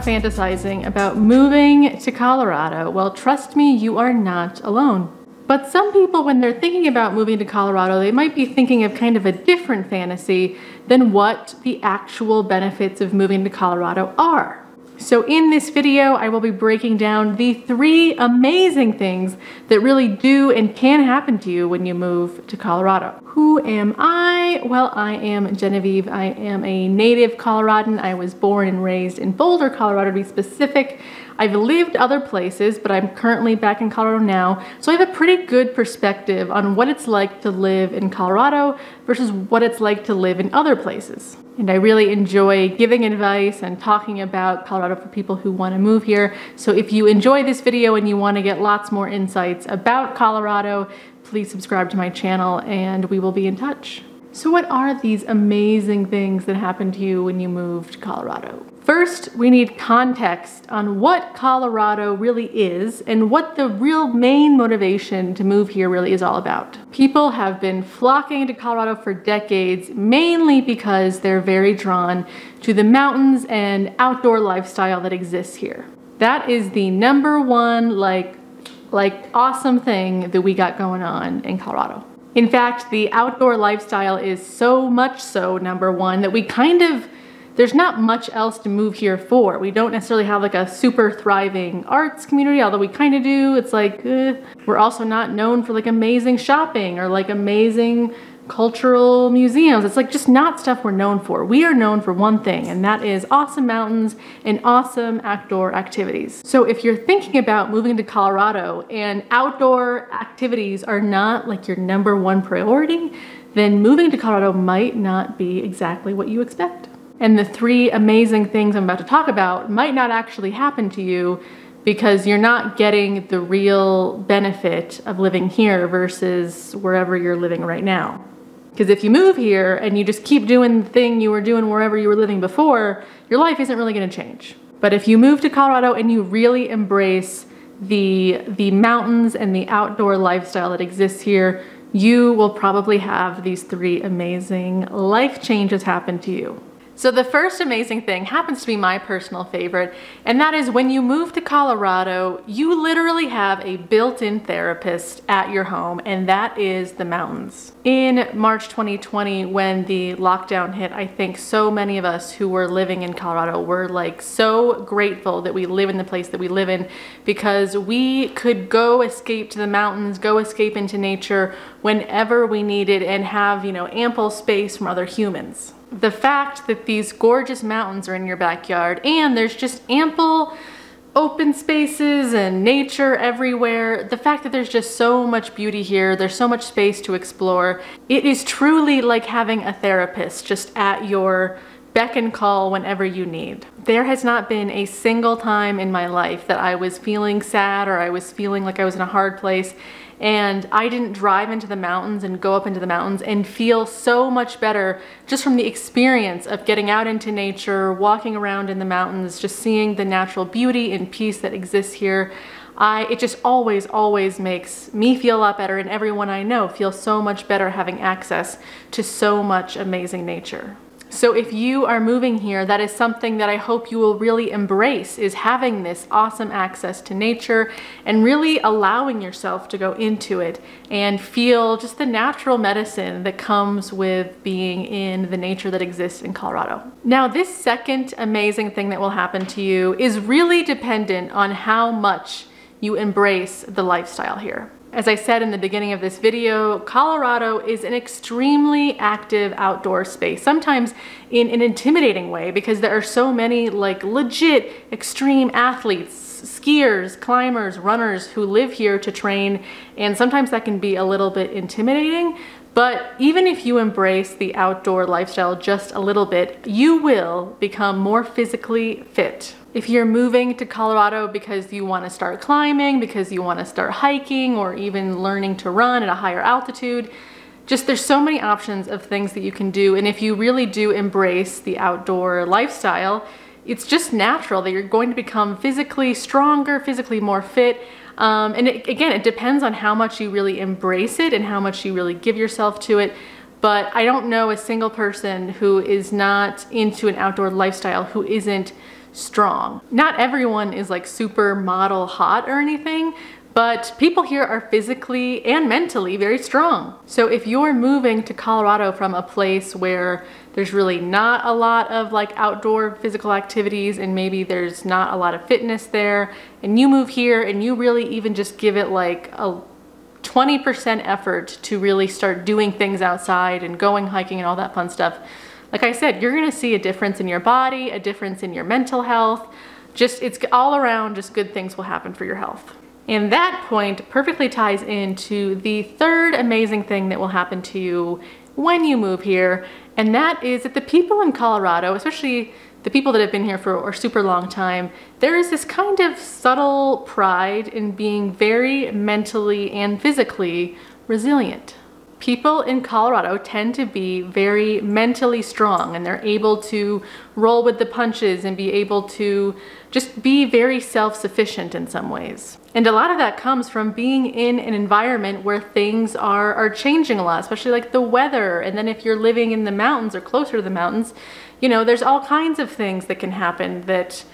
Fantasizing about moving to Colorado, well, trust me, you are not alone. But some people, when they're thinking about moving to Colorado, they might be thinking of kind of a different fantasy than what the actual benefits of moving to Colorado are. So in this video, I will be breaking down the 3 amazing things that really do and can happen to you when you move to Colorado. Who am I? Well, I am Genevieve. I am a native Coloradan. I was born and raised in Boulder, Colorado to be specific. I've lived other places, but I'm currently back in Colorado now. So I have a pretty good perspective on what it's like to live in Colorado versus what it's like to live in other places. And I really enjoy giving advice and talking about Colorado for people who want to move here. So if you enjoy this video and you want to get lots more insights about Colorado, please subscribe to my channel and we will be in touch. So what are these amazing things that happen to you when you move to Colorado? First, we need context on what Colorado really is and what the real main motivation to move here really is all about. People have been flocking to Colorado for decades, mainly because they're very drawn to the mountains and outdoor lifestyle that exists here. That is the #1 like awesome thing that we got going on in Colorado. In fact, the outdoor lifestyle is so much so #1 that there's not much else to move here for. We don't necessarily have like a super thriving arts community, although we kind of do. It's like, we're also not known for like amazing shopping or like amazing cultural museums. It's like just not stuff we're known for. We are known for one thing, and that is awesome mountains and awesome outdoor activities. So if you're thinking about moving to Colorado and outdoor activities are not like your #1 priority, then moving to Colorado might not be exactly what you expect. And the 3 amazing things I'm about to talk about might not actually happen to you because you're not getting the real benefit of living here versus wherever you're living right now. Because if you move here and you just keep doing the thing you were doing wherever you were living before, your life isn't really going to change. But if you move to Colorado and you really embrace the mountains and the outdoor lifestyle that exists here, you will probably have these 3 amazing life changes happen to you. So the first amazing thing happens to be my personal favorite, and that is when you move to Colorado, you literally have a built-in therapist at your home, and that is the mountains. In March 2020, when the lockdown hit, I think so many of us who were living in Colorado were like so grateful that we live in the place that we live in, because we could go escape to the mountains, go escape into nature whenever we needed and have, ample space from other humans. The fact that these gorgeous mountains are in your backyard and there's just ample open spaces and nature everywhere, the fact that there's just so much beauty here, there's so much space to explore, it is truly like having a therapist just at your beck and call whenever you need. There has not been a single time in my life that I was feeling sad or I was feeling like I was in a hard place and I didn't drive into the mountains and go up into the mountains and feel so much better just from the experience of getting out into nature, walking around in the mountains, just seeing the natural beauty and peace that exists here. It just always makes me feel a lot better, and everyone I know feels so much better having access to so much amazing nature. So if you are moving here, that is something that I hope you will really embrace, is having this awesome access to nature and really allowing yourself to go into it and feel just the natural medicine that comes with being in the nature that exists in Colorado. Now, this second amazing thing that will happen to you is really dependent on how much you embrace the lifestyle here. As I said in the beginning of this video, Colorado is an extremely active outdoor space, sometimes in an intimidating way because there are so many like legit extreme athletes, skiers, climbers, runners who live here to train, and sometimes that can be a little bit intimidating. But even if you embrace the outdoor lifestyle just a little bit, you will become more physically fit. If you're moving to Colorado because you want to start climbing, because you want to start hiking, or even learning to run at a higher altitude, just there's so many options of things that you can do. And if you really do embrace the outdoor lifestyle, it's just natural that you're going to become physically stronger, physically more fit. Again, it depends on how much you really embrace it and how much you really give yourself to it. But I don't know a single person who is not into an outdoor lifestyle who isn't strong. Not everyone is like super model hot or anything, but people here are physically and mentally very strong. So if you're moving to Colorado from a place where there's really not a lot of like outdoor physical activities and maybe there's not a lot of fitness there, and you move here and you really even just give it like a 20% effort to really start doing things outside and going hiking and all that fun stuff, like I said, you're gonna see a difference in your body, a difference in your mental health. Just, it's all around, just good things will happen for your health. And that point perfectly ties into the third amazing thing that will happen to you when you move here, and that is that the people in Colorado, especially the people that have been here for a super long time, there is this kind of subtle pride in being very mentally and physically resilient. People in Colorado tend to be very mentally strong, and they're able to roll with the punches and be able to just be very self-sufficient in some ways. And a lot of that comes from being in an environment where things are changing a lot, especially like the weather. And then if you're living in the mountains or closer to the mountains, you know, there's all kinds of things that can happen that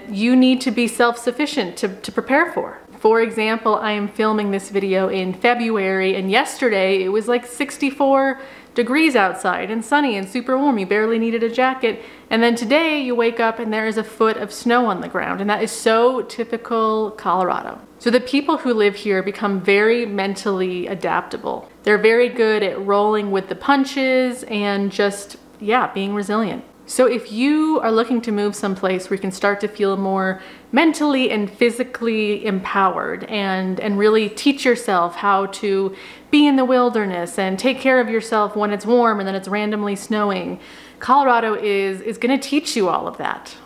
you need to be self-sufficient to prepare for. For example, I am filming this video in February, and yesterday it was like 64 degrees outside and sunny and super warm. You barely needed a jacket. And then today you wake up and there is a foot of snow on the ground, and that is so typical Colorado. So the people who live here become very mentally adaptable. They're very good at rolling with the punches and just, yeah, being resilient. So if you are looking to move someplace where you can start to feel more mentally and physically empowered and really teach yourself how to be in the wilderness and take care of yourself when it's warm and then it's randomly snowing, Colorado is going to teach you all of that.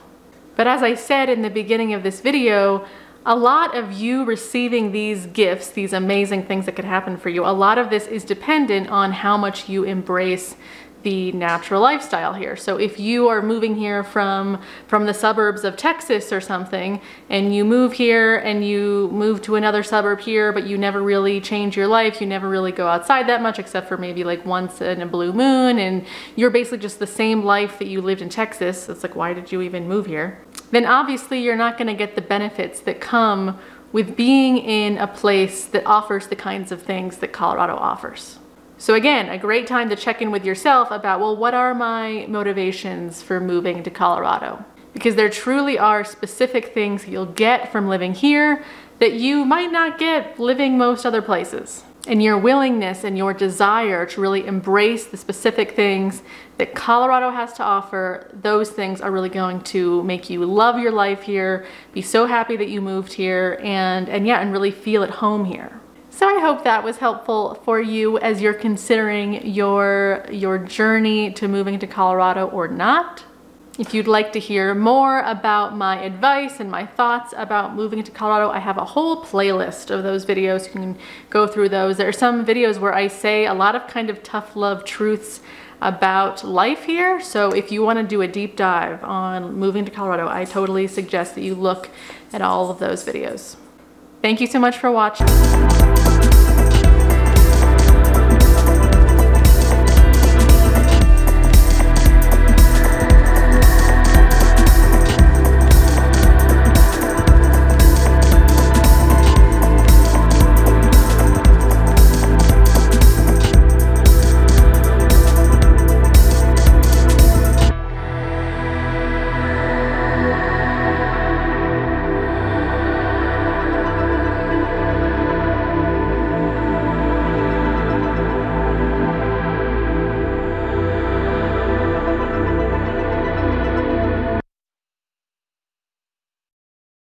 But as I said in the beginning of this video, a lot of you receiving these gifts, these amazing things that could happen for you, a lot of this is dependent on how much you embrace the natural lifestyle here. So if you are moving here from the suburbs of Texas or something, and you move here and you move to another suburb here, but you never really change your life, you never really go outside that much except for maybe like once in a blue moon, and you're basically just the same life that you lived in Texas, it's like, why did you even move here? Then obviously you're not gonna get the benefits that come with being in a place that offers the kinds of things that Colorado offers. So again, a great time to check in with yourself about, well, what are my motivations for moving to Colorado? Because there truly are specific things you'll get from living here that you might not get living most other places. And your willingness and your desire to really embrace the specific things that Colorado has to offer, those things are really going to make you love your life here, be so happy that you moved here, and really feel at home here. So I hope that was helpful for you as you're considering your journey to moving to Colorado or not. If you'd like to hear more about my advice and my thoughts about moving to Colorado, I have a whole playlist of those videos. You can go through those. There are some videos where I say a lot of kind of tough love truths about life here. So if you want to do a deep dive on moving to Colorado, I totally suggest that you look at all of those videos. Thank you so much for watching.